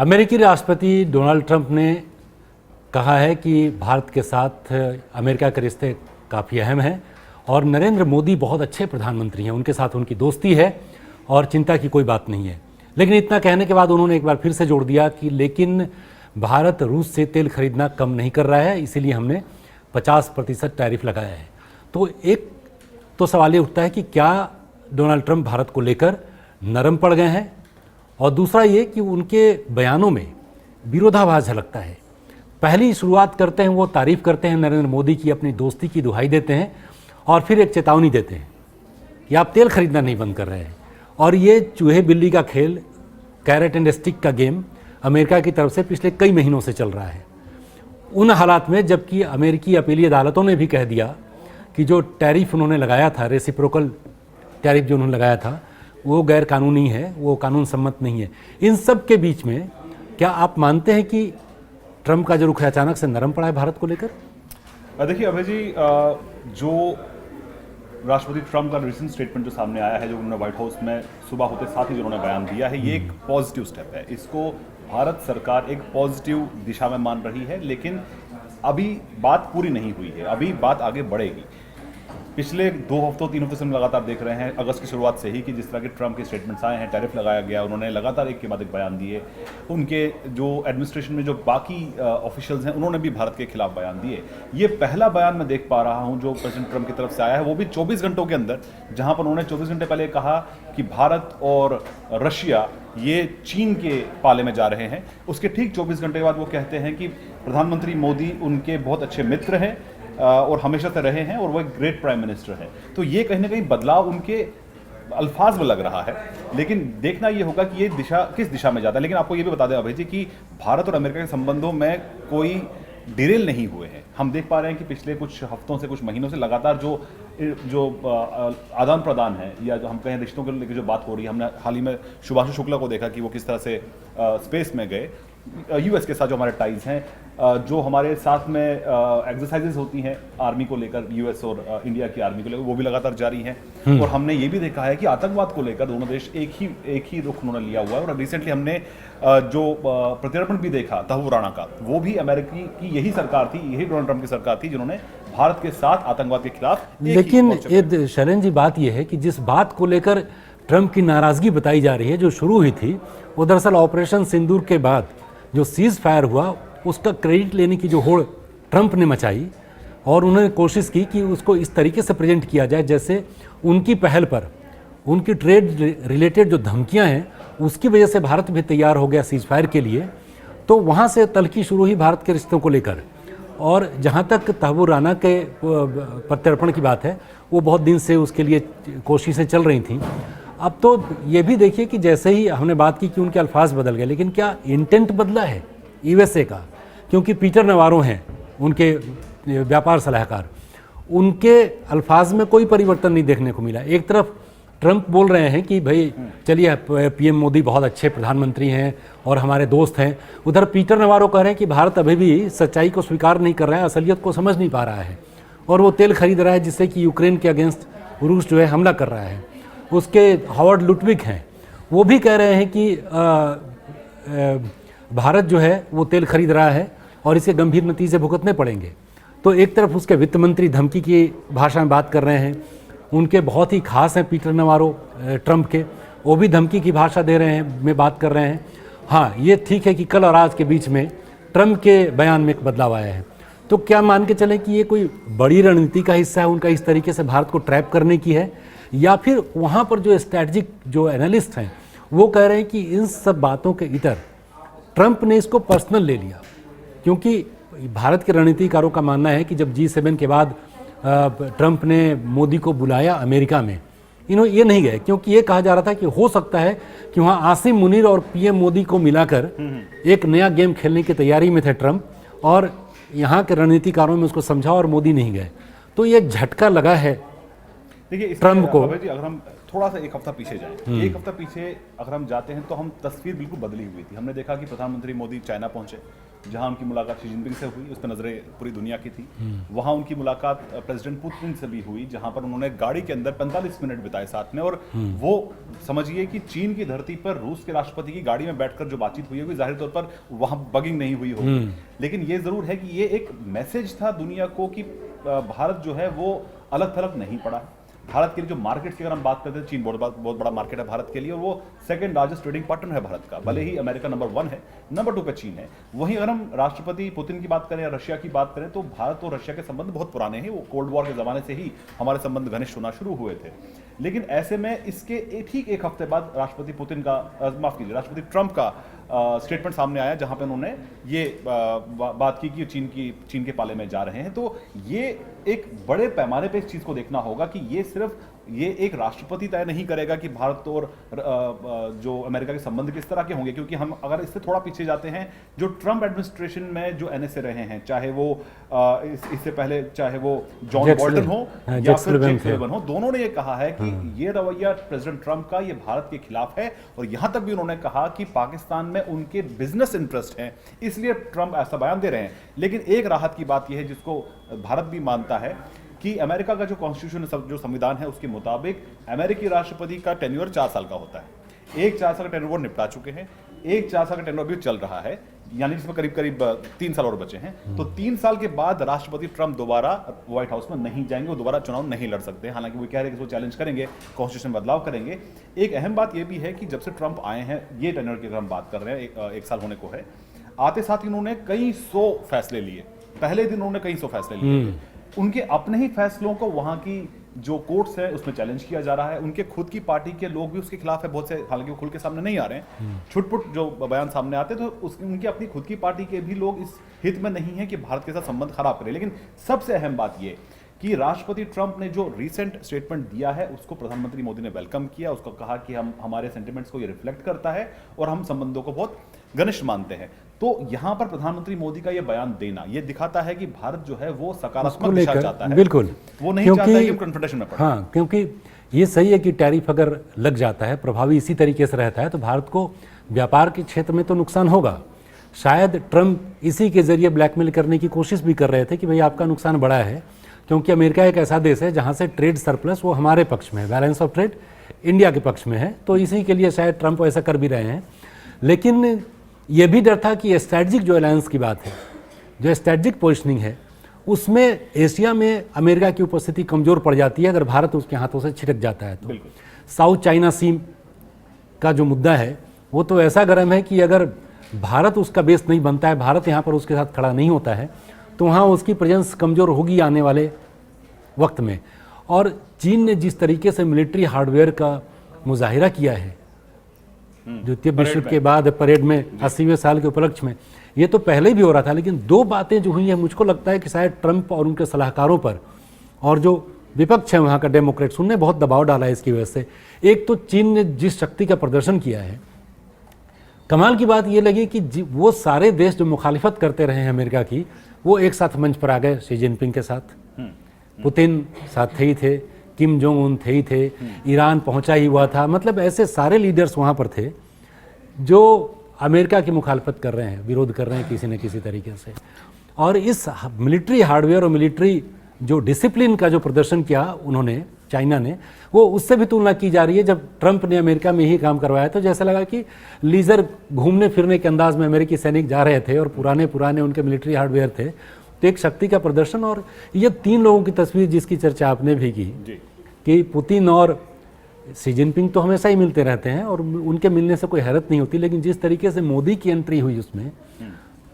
अमेरिकी राष्ट्रपति Donald Trump ने कहा है कि भारत के साथ अमेरिका के रिश्ते काफ़ी अहम हैं और नरेंद्र मोदी बहुत अच्छे प्रधानमंत्री हैं, उनके साथ उनकी दोस्ती है और चिंता की कोई बात नहीं है। लेकिन इतना कहने के बाद उन्होंने एक बार फिर से जोड़ दिया कि लेकिन भारत रूस से तेल खरीदना कम नहीं कर रहा है, इसीलिए हमने 50% टैरिफ लगाया है। तो एक तो सवाल ये उठता है कि क्या डोनाल्ड ट्रंप भारत को लेकर नरम पड़ गए हैं, और दूसरा ये कि उनके बयानों में विरोधाभास झलकता है। पहली शुरुआत करते हैं वो तारीफ करते हैं नरेंद्र मोदी की, अपनी दोस्ती की दुहाई देते हैं और फिर एक चेतावनी देते हैं कि आप तेल खरीदना नहीं बंद कर रहे हैं। और ये चूहे बिल्ली का खेल, कैरेट एंड स्टिक का गेम अमेरिका की तरफ से पिछले कई महीनों से चल रहा है। उन हालात में जबकि अमेरिकी अपीली अदालतों ने भी कह दिया कि जो टैरिफ उन्होंने लगाया था, रेसिप्रोकल टैरिफ जो उन्होंने लगाया था, वो गैर कानूनी है, वो कानून सम्मत नहीं है। इन सब के बीच में क्या आप मानते हैं कि ट्रंप का जो रुख अचानक से नरम पड़ा है भारत को लेकर? देखिए अभय जी, जो राष्ट्रपति ट्रंप का रिसेंट स्टेटमेंट जो सामने आया है, जो उन्होंने व्हाइट हाउस में सुबह होते साथ ही जो उन्होंने बयान दिया है, ये एक पॉजिटिव स्टेप है। इसको भारत सरकार एक पॉजिटिव दिशा में मान रही है, लेकिन अभी बात पूरी नहीं हुई है, अभी बात आगे बढ़ेगी। पिछले 2 हफ्तों 3 हफ्ते से हम लगातार देख रहे हैं, अगस्त की शुरुआत से ही, कि जिस तरह के ट्रंप के स्टेटमेंट्स आए हैं, टैरिफ लगाया गया, उन्होंने लगातार एक के बाद एक बयान दिए। उनके जो एडमिनिस्ट्रेशन में जो बाकी ऑफिशियल्स हैं, उन्होंने भी भारत के खिलाफ बयान दिए। ये पहला बयान मैं देख पा रहा हूं जो प्रेसिडेंट ट्रंप की तरफ से आया है, वो भी 24 घंटों के अंदर, जहां पर उन्होंने 24 घंटे पहले कहा कि भारत और रशिया ये चीन के पाले में जा रहे हैं। उसके ठीक 24 घंटे बाद वो कहते हैं कि प्रधानमंत्री मोदी उनके बहुत अच्छे मित्र हैं और हमेशा से रहे हैं, और वो एक ग्रेट प्राइम मिनिस्टर हैं। तो ये कहीं ना कहीं बदलाव उनके अल्फाज में लग रहा है, लेकिन देखना ये होगा कि ये दिशा किस दिशा में जाता है। लेकिन आपको ये भी बता दें अभय जी कि भारत और अमेरिका के संबंधों में कोई डिरेल नहीं हुए हैं। हम देख पा रहे हैं कि पिछले कुछ हफ्तों से, कुछ महीनों से लगातार जो आदान प्रदान है, या जो हम कहें रिश्तों को लेकर जो बात हो रही है, हमने हाल ही में शुभांशु शुक्ला को देखा कि वो किस तरह से स्पेस में गए, यूएस के साथ जो हमारे टाइज हैं, जो हमारे साथ में एक्सरसाइजेज होती हैं आर्मी को लेकर, यूएस और इंडिया की आर्मी को लेकर, वो भी लगातार जारी हैं। और हमने ये भी देखा है कि आतंकवाद को लेकर दोनों देश एक ही रुख उन्होंने लिया हुआ है। और रिसेंटली हमने जो प्रत्यर्पण भी देखा तहव्वुर राणा का, वो भी अमेरिकी की यही सरकार थी, यही डोनाल्ड ट्रंप की सरकार थी जिन्होंने भारत के साथ आतंकवाद के खिलाफ। लेकिन शरण जी, बात यह है कि जिस बात को लेकर ट्रंप की नाराजगी बताई जा रही है, जो शुरू हुई थी, वो दरअसल ऑपरेशन सिंदूर के बाद जो सीज फायर हुआ, उसका क्रेडिट लेने की जो होड़ ट्रंप ने मचाई, और उन्होंने कोशिश की कि उसको इस तरीके से प्रेजेंट किया जाए जैसे उनकी पहल पर उनकी ट्रेड रिलेटेड जो धमकियां हैं, उसकी वजह से भारत भी तैयार हो गया सीज फायर के लिए। तो वहाँ से तल्खी शुरू हुई भारत के रिश्तों को लेकर। और जहाँ तक तहव्वुर राणा के प्रत्यर्पण की बात है, वो बहुत दिन से उसके लिए कोशिशें चल रही थी। अब तो ये भी देखिए कि जैसे ही हमने बात की कि उनके अल्फाज बदल गए, लेकिन क्या इंटेंट बदला है यूएसए का? क्योंकि पीटर नवारो हैं उनके व्यापार सलाहकार, उनके अल्फाज में कोई परिवर्तन नहीं देखने को मिला। एक तरफ ट्रंप बोल रहे हैं कि भाई चलिए, पीएम मोदी बहुत अच्छे प्रधानमंत्री हैं और हमारे दोस्त हैं, उधर पीटर नवारो कह रहे हैं कि भारत अभी भी सच्चाई को स्वीकार नहीं कर रहा है, असलियत को समझ नहीं पा रहा है, और वो तेल खरीद रहा है जिससे कि यूक्रेन के अगेंस्ट रूस जो है हमला कर रहा है। उसके हावर्ड लुटविक हैं, वो भी कह रहे हैं कि भारत जो है वो तेल खरीद रहा है और इसके गंभीर नतीजे भुगतने पड़ेंगे। तो एक तरफ उसके वित्त मंत्री धमकी की भाषा में बात कर रहे हैं, उनके बहुत ही खास हैं पीटर नवारो ट्रंप के, वो भी धमकी की भाषा दे रहे हैं, में बात कर रहे हैं। हाँ, ये ठीक है कि कल और आज के बीच में ट्रंप के बयान में एक बदलाव आया है। तो क्या मान के चलें कि ये कोई बड़ी रणनीति का हिस्सा है उनका, इस तरीके से भारत को ट्रैप करने की है, या फिर वहाँ पर जो स्ट्रैटेजिक जो एनालिस्ट हैं वो कह रहे हैं कि इन सब बातों के इतर ट्रंप ने इसको पर्सनल ले लिया? क्योंकि भारत के रणनीतिकारों का मानना है कि जब G7 के बाद ट्रंप ने मोदी को बुलाया अमेरिका में, इन्होंने ये नहीं गए, क्योंकि ये कहा जा रहा था कि हो सकता है कि वहाँ आसिम मुनीर और पीएम मोदी को मिलाकर एक नया गेम खेलने की तैयारी में थे ट्रंप, और यहाँ के रणनीतिकारों में उसको समझा और मोदी नहीं गए। तो ये झटका लगा है देखिए ट्रम्प को। अभय जी, अगर हम थोड़ा सा एक हफ्ता पीछे जाएं, एक हफ्ता पीछे अगर हम जाते हैं तो हम तस्वीर बिल्कुल बदली हुई थी। हमने देखा कि प्रधानमंत्री मोदी चाइना पहुंचे, जहां उनकी मुलाकात शी जिनपिंग से हुई, उस पर नजरें पूरी दुनिया की थी। वहां उनकी मुलाकात प्रेसिडेंट पुतिन से भी हुई, जहां पर उन्होंने गाड़ी के अंदर 45 मिनट बिताए साथ में। और वो समझिए कि चीन की धरती पर रूस के राष्ट्रपति की गाड़ी में बैठकर जो बातचीत हुई होगी, जाहिर तौर पर वहां बगिंग नहीं हुई होगी, लेकिन ये जरूर है कि ये एक मैसेज था दुनिया को कि भारत जो है वो अलग थलग नहीं पड़ा। भारत के लिए जो मार्केट्स की अगर हम बात करते हैं, चीन बहुत बड़ा मार्केट है भारत के लिए, और वो सेकंड लार्जेस्ट ट्रेडिंग पार्टनर है भारत का। भले ही अमेरिका नंबर 1 है, नंबर 2 पे चीन है। वहीं अगर हम राष्ट्रपति पुतिन की बात करें या रशिया की बात करें, तो भारत और रशिया के संबंध बहुत पुराने हैं। वो कोल्ड वॉर के जमाने से ही हमारे संबंध घनिष्ठ होना शुरू हुए थे। लेकिन ऐसे में इसके ठीक एक हफ्ते बाद राष्ट्रपति पुतिन का राष्ट्रपति ट्रंप का स्टेटमेंट सामने आया, जहां पे उन्होंने ये बात की कि चीन के पाले में जा रहे हैं। तो ये एक बड़े पैमाने पे इस चीज को देखना होगा कि ये एक राष्ट्रपति तय नहीं करेगा कि भारत और जो अमेरिका के संबंध किस तरह के होंगे, क्योंकि हम अगर इससे थोड़ा पीछे जाते हैं, जो ट्रंप एडमिनिस्ट्रेशन में जो एनएसए रहे हैं, चाहे वो इससे पहले चाहे वो जॉन बोल्टन हो या फिर जेक सुलिवन हो, दोनों ने ये कहा है कि ये रवैया प्रेसिडेंट ट्रंप का ये भारत के खिलाफ है। और यहां तक भी उन्होंने कहा कि पाकिस्तान में उनके बिजनेस इंटरेस्ट हैं, इसलिए ट्रंप ऐसा बयान दे रहे हैं। लेकिन एक राहत की बात यह है, जिसको भारत भी मानता है, कि अमेरिका का जो कॉन्स्टिट्यूशन जो संविधान है उसके मुताबिक अमेरिकी राष्ट्रपति का टेन्योर 4 साल का होता है। एक 4 साल का टेन्योर वो निपटा चुके हैं, एक 4 साल का टेन्योर भी चल रहा है, यानी जिसमें करीब 3 साल और बचे हैं। तो 3 साल के बाद राष्ट्रपति ट्रंप दोबारा व्हाइट हाउस में नहीं जाएंगे, वो दोबारा चुनाव नहीं लड़ सकते। हालांकि वो कह रहे हैं कि वो चैलेंज करेंगे, कॉन्स्टिट्यूशन बदलाव करेंगे। एक अहम बात यह भी है कि जब से ट्रंप आए हैं, ये टेन्योर की अगर हम बात कर रहे हैं, 1 साल होने को है, आते साथ इन्होंने कई 100 फैसले लिए। पहले दिन उन्होंने कई 100 फैसले लिए। उनके अपने ही फैसलों को वहां की जो कोर्ट्स है उसमें चैलेंज किया जा रहा है। उनके खुद की पार्टी के लोग भी उसके खिलाफ है बहुत से, हालांकि वो खुल के सामने नहीं आ रहे हैं, छुटपुट जो बयान सामने आते हैं, तो उनकी अपनी खुद की पार्टी के भी लोग इस हित में नहीं है कि भारत के साथ संबंध खराब करें। लेकिन सबसे अहम बात यह कि राष्ट्रपति ट्रंप ने जो रीसेंट स्टेटमेंट दिया है उसको प्रधानमंत्री मोदी ने वेलकम किया। उसको कहा कि हमारे सेंटिमेंट्स को ये रिफ्लेक्ट करता है और हम संबंधों को बहुत घनिष्ठ मानते हैं। तो यहां पर प्रधानमंत्री मोदी का ये बयान देना ये दिखाता है कि भारत जो है वो सकारात्मक दिशा चाहता है। बिल्कुल, वो नहीं चाहता है कि कन्फ्रंटेशन में पड़े। हाँ, क्योंकि ये सही है कि टैरिफ अगर लग जाता है, प्रभावी इसी तरीके से रहता है, तो भारत को व्यापार के क्षेत्र में तो नुकसान होगा। शायद ट्रंप इसी के जरिए ब्लैकमेल करने की कोशिश भी कर रहे थे कि भाई आपका नुकसान बड़ा है, क्योंकि अमेरिका एक ऐसा देश है जहां से ट्रेड सरप्लस वो हमारे पक्ष में है, बैलेंस ऑफ ट्रेड इंडिया के पक्ष में है। तो इसी के लिए शायद ट्रंप ऐसा कर भी रहे हैं। लेकिन यह भी डर था कि स्ट्रैटेजिक जो अलायंस की बात है, जो स्ट्रैटेजिक पोजिशनिंग है, उसमें एशिया में अमेरिका की उपस्थिति कमजोर पड़ जाती है अगर भारत उसके हाथों से छिटक जाता है। तो साउथ चाइना सी का जो मुद्दा है वो तो ऐसा गर्म है कि अगर भारत उसका बेस नहीं बनता है, भारत यहाँ पर उसके साथ खड़ा नहीं होता है, तो वहाँ उसकी प्रेजेंस कमज़ोर होगी आने वाले वक्त में। और चीन ने जिस तरीके से मिलिट्री हार्डवेयर का मुजाहिरा किया है द्वितीय विश्व युद्ध के बाद परेड में 80वें साल के उपलक्ष्य में, ये तो पहले भी हो रहा था। लेकिन 2 बातें जो हुई हैं, मुझको लगता है कि शायद ट्रंप और उनके सलाहकारों पर और जो विपक्ष है वहाँ का डेमोक्रेट्स, उनने बहुत दबाव डाला है इसकी वजह से। एक तो चीन ने जिस शक्ति का प्रदर्शन किया है, कमाल की बात ये लगी कि वो सारे देश जो मुखालिफत करते रहे हैं अमेरिका की, वो एक साथ मंच पर आ गए शी जिनपिंग के साथ। पुतिन साथ थे ही थे, किम जोंग उन थे ही थे, ईरान पहुंचा ही हुआ था। मतलब ऐसे सारे लीडर्स वहाँ पर थे जो अमेरिका की मुखालफत कर रहे हैं, विरोध कर रहे हैं किसी न किसी तरीके से। और इस मिलिट्री हार्डवेयर और मिलिट्री जो डिसिप्लिन का जो प्रदर्शन किया उन्होंने, चाइना ने, वो उससे भी तुलना की जा रही है। जब ट्रंप ने अमेरिका में ही काम करवाया तो जैसा लगा कि लीजर घूमने फिरने के अंदाज में अमेरिकी सैनिक जा रहे थे और पुराने उनके मिलिट्री हार्डवेयर थे। तो एक शक्ति का प्रदर्शन। और ये 3 लोगों की तस्वीर जिसकी चर्चा आपने भी की कि पुतिन और शी जिनपिंग तो हमेशा ही मिलते रहते हैं और उनके मिलने से कोई हैरत नहीं होती, लेकिन जिस तरीके से मोदी की एंट्री हुई उसमें,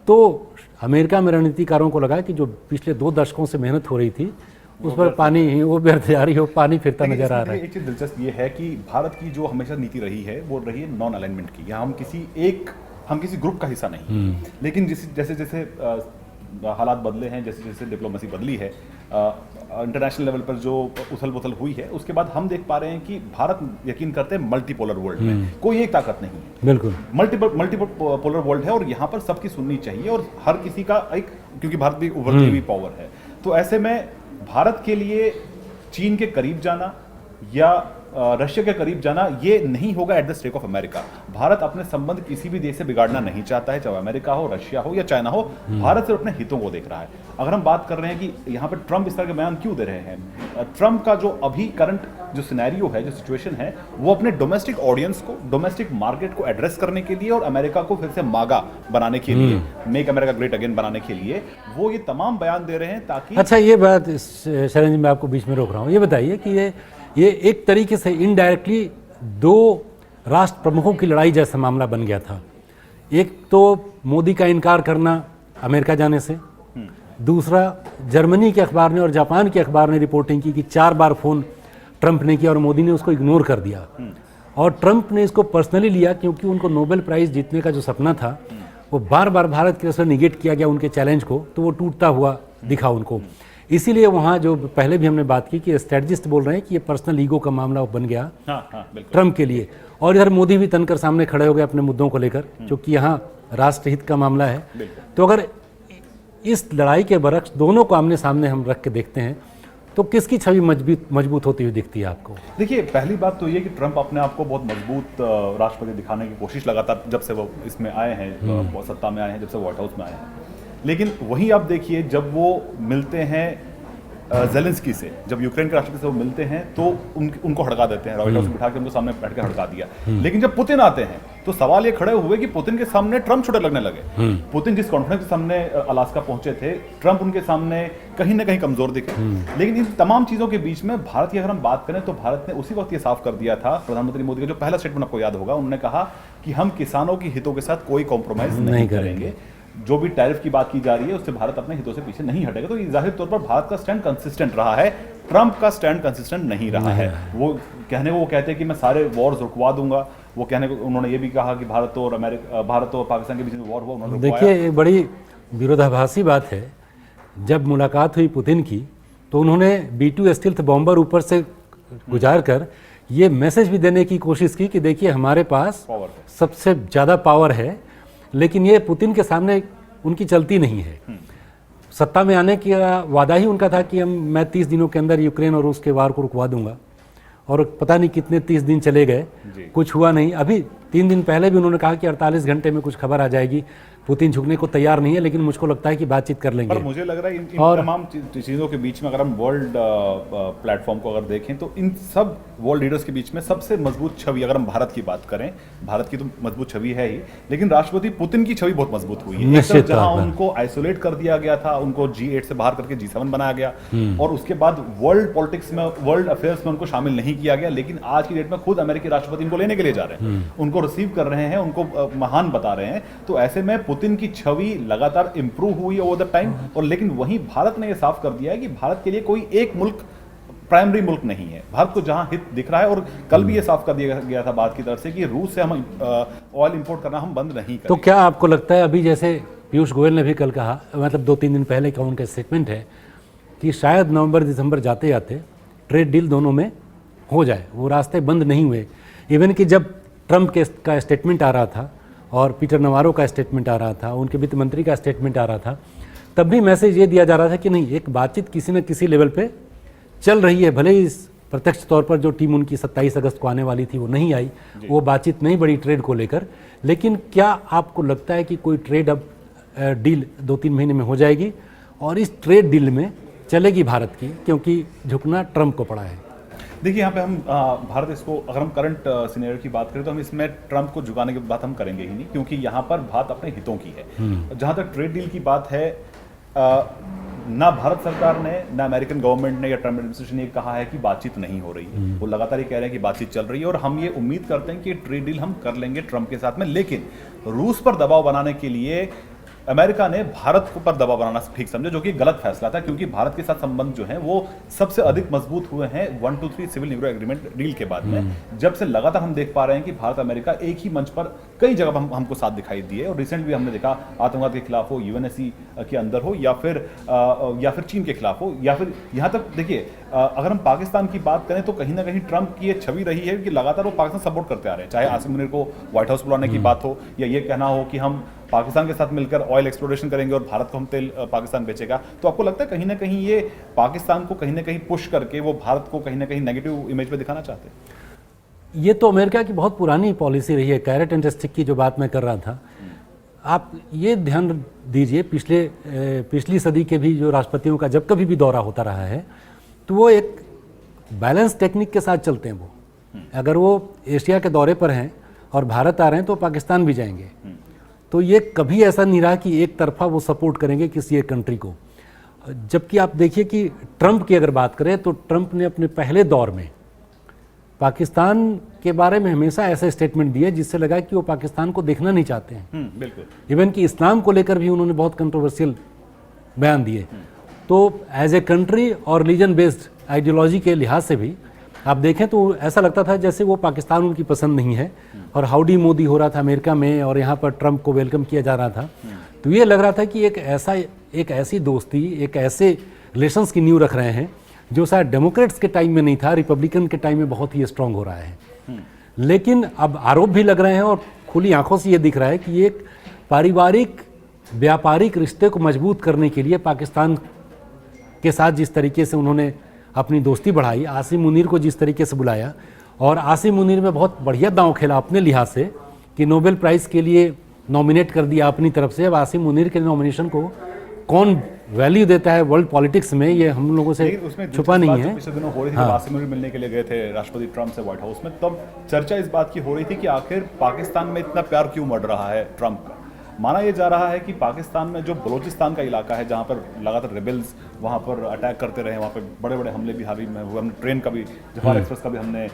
तो अमेरिका में रणनीतिकारों को लगा कि जो पिछले 2 दशकों से मेहनत हो रही थी उस पर पानी वो व्यर्थ जा रही हो, पानी फिरता नजर आ रहा है। एक चीज दिलचस्प ये है कि भारत की जो हमेशा नीति रही है वो रही है नॉन अलाइनमेंट की। हम किसी ग्रुप का हिस्सा नहीं, लेकिन जैसे जैसे हालात बदले हैं, जैसे जैसे डिप्लोमेसी बदली है, इंटरनेशनल लेवल पर जो उथल पुथल हुई है, उसके बाद हम देख पा रहे हैं कि भारत यकीन करते हैं मल्टीपोलर वर्ल्ड में कोई एक ताकत नहीं है। बिल्कुल मल्टीपोलर वर्ल्ड है और यहाँ पर सबकी सुननी चाहिए और हर किसी का एक, क्योंकि भारत भी उभरती हुई पावर है। तो ऐसे में भारत के लिए चीन के करीब जाना, या रशिया के करीब जाना, ये नहीं होगा at the stake of America. Bharat अपने संबंध किसी भी देश से बिगाड़ना नहीं चाहता है, चाहे अमेरिका हो, रशिया हो या चाइना हो। भारत सिर्फ अपने हितों को देख रहा है। अगर हम बात कर रहे हैं कि यहाँ पर ट्रंप इस तरह के बयान क्यों दे रहे हैं, ट्रंप का जो अभी करंट जो सिनेरियो है, जो सिचुएशन है, वो अपने डोमेस्टिक ऑडियंस को, डोमेस्टिक मार्केट को एड्रेस करने के लिए और अमेरिका को फिर से मागा बनाने के लिए, मेक अमेरिका ग्रेट अगेन बनाने के लिए वो ये तमाम बयान दे रहे हैं ताकि। अच्छा, ये बात शरण जी मैं आपको बीच में रोक रहा हूँ, ये बताइए कि ये एक तरीके से इनडायरेक्टली दो राष्ट्र प्रमुखों की लड़ाई जैसा मामला बन गया था। एक तो मोदी का इनकार करना अमेरिका जाने से, दूसरा जर्मनी के अखबार ने और जापान के अखबार ने रिपोर्टिंग की कि 4 बार फ़ोन ट्रंप ने किया और मोदी ने उसको इग्नोर कर दिया। और ट्रंप ने इसको पर्सनली लिया क्योंकि उनको नोबेल प्राइज़ जीतने का जो सपना था वो बार बार भारत की तरफ से निगेट किया गया उनके चैलेंज को, तो वो टूटता हुआ दिखा उनको। इसीलिए वहाँ जो पहले भी हमने बात की कि स्ट्रेटजिस्ट बोल रहे हैं कि ये पर्सनल ईगो का मामला बन गया ट्रंप के लिए। और इधर मोदी भी तनकर सामने खड़े हो गए अपने मुद्दों को लेकर, जो कि यहाँ राष्ट्रहित का मामला है। तो अगर इस लड़ाई के बरक्स दोनों को आमने सामने हम रख के देखते हैं तो किसकी छवि मजबूत होती हुई दिखती है आपको? देखिए, पहली बात तो ये कि ट्रंप अपने आप को बहुत मजबूत राष्ट्रपति दिखाने की कोशिश लगातार जब से वो इसमें आए हैं, सत्ता में आए हैं, जब से व्हाइट हाउस में आए हैं। लेकिन वही आप देखिए, जब वो मिलते हैं ज़ेलेंस्की से, जब यूक्रेन के राष्ट्रपति से वो मिलते हैं तो उनको हड़का देते हैं, व्हाइट हाउस में बिठा के उनको सामने बैठ के हड़का दिया। लेकिन जब पुतिन आते हैं तो सवाल ये खड़े हुए कि पुतिन के सामने ट्रंप छोटे लगने लगे। पुतिन जिस कॉन्फ्रेंस के सामने अलास्का पहुंचे थे, ट्रंप उनके सामने कहीं ना कहीं कमजोर दिखे। लेकिन इन तमाम चीजों के बीच में भारत की अगर हम बात करें तो भारत ने उसी वक्त ये साफ कर दिया था, प्रधानमंत्री मोदी का जो पहला स्टेटमेंट आपको याद होगा, उन्होंने कहा कि हम किसानों के हितों के साथ कोई कॉम्प्रोमाइज नहीं करेंगे। जो भी टैरिफ की बात की जा रही है उससे भारत अपने हितों से पीछे नहीं हटेगा। तो जाहिर तौर पर भारत का स्टैंड कंसिस्टेंट रहा है, ट्रंप का स्टैंड कंसिस्टेंट नहीं रहा है। वो कहते हैं कि मैं सारे वॉर्स रुकवा दूंगा। वो कहने को उन्होंने ये भी कहा कि भारत और पाकिस्तान के बीच में वॉर हुआ, उन्होंने देखिए, एक बड़ी विरोधाभासी बात है। जब मुलाकात हुई पुतिन की तो उन्होंने B-2 स्टील्थ बॉम्बर ऊपर से गुजार कर ये मैसेज भी देने की कोशिश की कि देखिए हमारे पास सबसे ज़्यादा पावर है, लेकिन ये पुतिन के सामने उनकी चलती नहीं है। सत्ता में आने की वादा ही उनका था कि मैं 30 दिनों के अंदर यूक्रेन और रूस के वार को रुकवा दूंगा, और पता नहीं कितने 30 दिन चले गए, कुछ हुआ नहीं। अभी 3 दिन पहले भी उन्होंने कहा कि 48 घंटे में कुछ खबर आ जाएगी। पुतिन झुकने को तैयार नहीं है, लेकिन मुझको लगता है कि बातचीत कर लेंगे। पर मुझे लग रहा है इन तमाम चीज़ों के बीच में अगर हम वर्ल्ड प्लेटफॉर्म को अगर देखें तो इन सब वर्ल्ड लीडर्स के बीच में सबसे मजबूत छवि, अगर हम भारत की बात करें, भारत की तो मजबूत छवि है ही, लेकिन राष्ट्रपति पुतिन की छवि बहुत मजबूत हुई है। जहां उनको आइसोलेट कर दिया गया था, उनको G8 से बाहर करके G7 बनाया गया, और उसके बाद वर्ल्ड पॉलिटिक्स में, वर्ल्ड अफेयर्स में उनको शामिल नहीं किया गया। लेकिन आज की डेट में खुद अमेरिकी राष्ट्रपति उनको लेने के लिए जा रहे हैं, उनको रिसीव कर रहे हैं, उनको महान बता रहे हैं। तो ऐसे में पुतिन की छवि लगातार इंप्रूव हुई ओवर द टाइम। और लेकिन वहीं भारत ने यह साफ कर दिया है कि भारत के लिए कोई एक मुल्क प्राइमरी मुल्क नहीं है। भारत को जहां हित दिख रहा है, और कल भी ये साफ कर दिया गया था भारत की तरफ से कि रूस से हम ऑयल इंपोर्ट करना हम बंद नहीं करेंगे। तो क्या आपको लगता है, अभी जैसे पीयूष गोयल ने भी कल कहा, मतलब 2-3 दिन पहले का उनका स्टेटमेंट है कि शायद नवंबर दिसंबर जाते जाते ट्रेड डील दोनों में हो जाए, वो रास्ते बंद नहीं हुए। इवन कि जब ट्रंप का स्टेटमेंट आ रहा था और पीटर नवारो का स्टेटमेंट आ रहा था, उनके वित्त मंत्री का स्टेटमेंट आ रहा था, तब भी मैसेज ये दिया जा रहा था कि नहीं, एक बातचीत किसी न किसी लेवल पे चल रही है। भले ही प्रत्यक्ष तौर पर जो टीम उनकी 27 अगस्त को आने वाली थी वो नहीं आई, वो बातचीत नहीं बढ़ी ट्रेड को लेकर। लेकिन क्या आपको लगता है कि कोई ट्रेड अब डील 2-3 महीने में हो जाएगी और इस ट्रेड डील में चलेगी भारत की, क्योंकि झुकना ट्रंप को पड़ा है? देखिए, यहाँ पे हम भारत, इसको अगर हम करंट सिनेरियो की बात करें तो हम इसमें ट्रंप को झुकाने की बात हम करेंगे ही नहीं, क्योंकि यहाँ पर बात अपने हितों की है। जहाँ तक ट्रेड डील की बात है, ना भारत सरकार ने, ना अमेरिकन गवर्नमेंट ने या ट्रंप एडमिनिस्ट्रेशन ने कहा है कि बातचीत नहीं हो रही है। वो लगातार ये कह रहे हैं कि बातचीत चल रही है, और हम ये उम्मीद करते हैं कि ट्रेड डील हम कर लेंगे ट्रंप के साथ में। लेकिन रूस पर दबाव बनाने के लिए अमेरिका ने भारत पर दबाव बनाना ठीक समझा, जो कि गलत फैसला था, क्योंकि भारत के साथ संबंध जो हैं वो सबसे अधिक मजबूत हुए हैं 1-2-3 सिविल न्यूक्लियर एग्रीमेंट डील के बाद में। जब से लगातार हम देख पा रहे हैं कि भारत अमेरिका एक ही मंच पर कई जगह हमको साथ दिखाई दिए, और रिसेंट भी हमने देखा, आतंकवाद के खिलाफ हो, UNSC के अंदर हो, या फिर चीन के खिलाफ हो, या फिर यहाँ तक देखिए अगर हम पाकिस्तान की बात करें तो कहीं ना कहीं ट्रंप की ये छवि रही है कि लगातार वो पाकिस्तान सपोर्ट करते आ रहे हैं, चाहे आसिम मुनीर को व्हाइट हाउस बुलाने की बात हो या ये कहना हो कि हम पाकिस्तान के साथ मिलकर ऑयल एक्सप्लोरेशन करेंगे और भारत को हम तेल पाकिस्तान बेचेगा। तो आपको लगता है कहीं ना कहीं ये पाकिस्तान को कहीं ना कहीं पुश करके वो भारत को कहीं ना कहीं नेगेटिव इमेज में दिखाना चाहते हैं? ये तो अमेरिका की बहुत पुरानी पॉलिसी रही है, कैरेट एंड स्टिक की जो बात मैं कर रहा था। आप ये ध्यान दीजिए, पिछली सदी के भी जो राष्ट्रपतियों का जब कभी भी दौरा होता रहा है तो वो एक बैलेंस टेक्निक के साथ चलते हैं। वो अगर वो एशिया के दौरे पर हैं और भारत आ रहे हैं तो पाकिस्तान भी जाएंगे। तो ये कभी ऐसा नहीं रहा कि एक तरफा वो सपोर्ट करेंगे किसी एक कंट्री को। जबकि आप देखिए कि ट्रंप की अगर बात करें तो ट्रंप ने अपने पहले दौर में पाकिस्तान के बारे में हमेशा ऐसे स्टेटमेंट दिए जिससे लगा कि वो पाकिस्तान को देखना नहीं चाहते हैं। बिल्कुल। इवन कि इस्लाम को लेकर भी उन्होंने बहुत कंट्रोवर्शियल बयान दिए। तो एज ए कंट्री और रिलीजन बेस्ड आइडियोलॉजी के लिहाज से भी आप देखें तो ऐसा लगता था जैसे वो पाकिस्तान उनकी पसंद नहीं है। और हाउडी मोदी हो रहा था अमेरिका में और यहाँ पर ट्रंप को वेलकम किया जा रहा था। तो ये लग रहा था कि एक ऐसी दोस्ती, एक ऐसे रिलेशंस की नींव रख रहे हैं जो शायद डेमोक्रेट्स के टाइम में नहीं था, रिपब्लिकन के टाइम में बहुत ही स्ट्रांग हो रहा है। लेकिन अब आरोप भी लग रहे हैं और खुली आंखों से ये दिख रहा है कि एक पारिवारिक व्यापारिक रिश्ते को मजबूत करने के लिए पाकिस्तान के साथ जिस तरीके से उन्होंने अपनी दोस्ती बढ़ाई, आसिम मुनीर को जिस तरीके से बुलाया, और आसिम मुनीर में बहुत बढ़िया दांव खेला अपने लिहाज से कि नोबेल प्राइज़ के लिए नॉमिनेट कर दिया अपनी तरफ से। अब आसिम मुनीर के नॉमिनेशन को कौन वैल्यू देता है वर्ल्ड पॉलिटिक्स में, ये हम लोगों से छुपा नहीं है। पिछले दिनों हो रही थी, आसिम मुनीर मिलने के लिए गए थे राष्ट्रपति ट्रंप से व्हाइट हाउस में, तब चर्चा इस बात की हो रही थी कि आखिर पाकिस्तान में इतना प्यार क्यों बढ़ रहा है ट्रंप का। माना यह जा रहा है कि पाकिस्तान में जो बलूचिस्तान का इलाका है जहां पर लगातार रेबल्स वहां पर अटैक करते रहे, वहां पर बड़े बड़े हमले भी हाल ही में हुए। हमने ट्रेन का भी, जफार एक्सप्रेस का भी हमने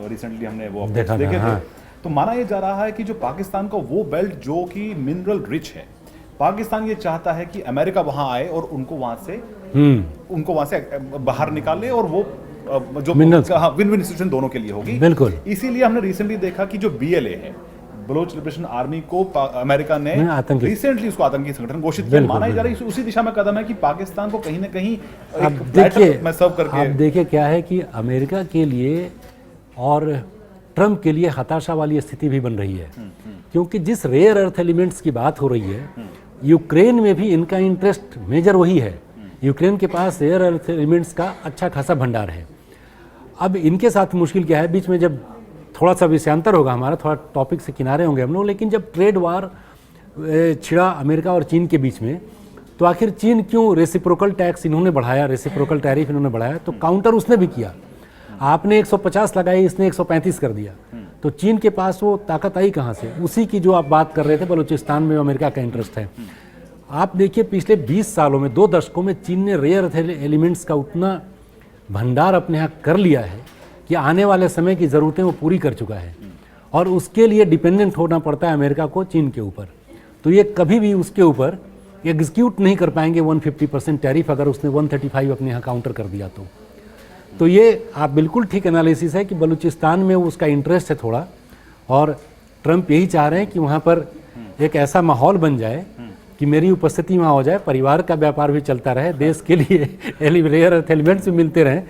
रिसेंटली हमने वो देखे थे। तो माना यह जा रहा है कि जो पाकिस्तान का वो बेल्ट जो कि मिनरल रिच है, पाकिस्तान ये चाहता है कि अमेरिका वहां आए और उनको वहां से बाहर निकाले और वो जो विन विन सिचुएशन दोनों के लिए होगी। बिल्कुल। इसीलिए हमने रिसेंटली देखा कि जो BLA है, बलोच लिबरेशन आर्मी को अमेरिका ने रिसेंटली उसको आतंकी संगठन घोषित किया। माना जा रहा है उसी दिशा में कदम है कि पाकिस्तान को कहीं ना कहीं में सर्व करके। आप देखिए क्या है कि अमेरिका के लिए और ट्रंप के लिए हताशा वाली स्थिति भी बन रही है, क्योंकि जिस रेयर अर्थ एलिमेंट्स की बात हो रही है, यूक्रेन में भी इनका इंटरेस्ट मेजर वही है। यूक्रेन के पास रेयर अर्थ एलिमेंट्स का अच्छा खासा भंडार है। अब इनके साथ मुश्किल क्या है, बीच में जब थोड़ा सा विषयांतर होगा हमारा, थोड़ा टॉपिक से किनारे होंगे हम लोग, लेकिन जब ट्रेड वार छिड़ा अमेरिका और चीन के बीच में, तो आखिर चीन क्यों रेसिप्रोकल टैक्स इन्होंने बढ़ाया, रेसिप्रोकल टैरिफ इन्होंने बढ़ाया, तो काउंटर उसने भी किया। आपने 150 लगाई, इसने 135 कर दिया। तो चीन के पास वो ताकत आई कहाँ से? उसी की जो आप बात कर रहे थे, बलूचिस्तान में अमेरिका का इंटरेस्ट है। आप देखिए पिछले 20 सालों में, 2 दशकों में चीन ने रेयर एलिमेंट्स का उतना भंडार अपने यहाँ कर लिया है कि आने वाले समय की ज़रूरतें वो पूरी कर चुका है, और उसके लिए डिपेंडेंट होना पड़ता है अमेरिका को चीन के ऊपर। तो ये कभी भी उसके ऊपर एग्जीक्यूट नहीं कर पाएंगे 150% टैरिफ, अगर उसने 135 अपने यहाँ काउंटर कर दिया तो ये आप बिल्कुल ठीक एनालिसिस है कि बलूचिस्तान में उसका इंटरेस्ट है थोड़ा, और ट्रंप यही चाह रहे हैं कि वहाँ पर एक ऐसा माहौल बन जाए कि मेरी उपस्थिति वहाँ हो जाए, परिवार का व्यापार भी चलता रहे, देश के लिए रेयर अर्थ एलिमेंट्स भी मिलते रहें।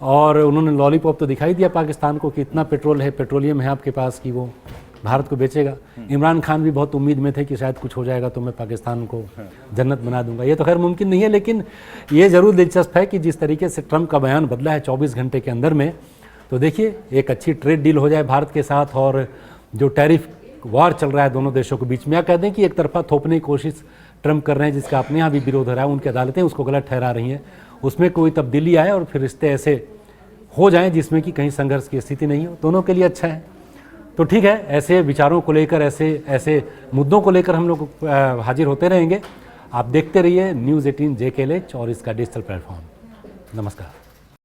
और उन्होंने लॉलीपॉप तो दिखाई दिया पाकिस्तान को कि इतना पेट्रोल है, पेट्रोलियम है आपके पास कि वो भारत को बेचेगा। इमरान खान भी बहुत उम्मीद में थे कि शायद कुछ हो जाएगा तो मैं पाकिस्तान को जन्नत बना दूंगा। ये तो खैर मुमकिन नहीं है, लेकिन ये ज़रूर दिलचस्प है कि जिस तरीके से ट्रंप का बयान बदला है 24 घंटे के अंदर में, तो देखिए एक अच्छी ट्रेड डील हो जाए भारत के साथ, और जो टैरिफ वार चल रहा है दोनों देशों के बीच में, या कह दें कि एक तरफा थोपने की कोशिश ट्रंप कर रहे हैं, जिसका अपने यहाँ भी विरोध हो रहा है, उनकी अदालतें उसको गलत ठहरा रही हैं, उसमें कोई तब्दीली आए और फिर रिश्ते ऐसे हो जाएं जिसमें कि कहीं संघर्ष की स्थिति नहीं हो, दोनों के लिए अच्छा है। तो ठीक है, ऐसे विचारों को लेकर, ऐसे मुद्दों को लेकर हम लोग हाजिर होते रहेंगे। आप देखते रहिए News 18 JKLH और इसका डिजिटल प्लेटफॉर्म। नमस्कार।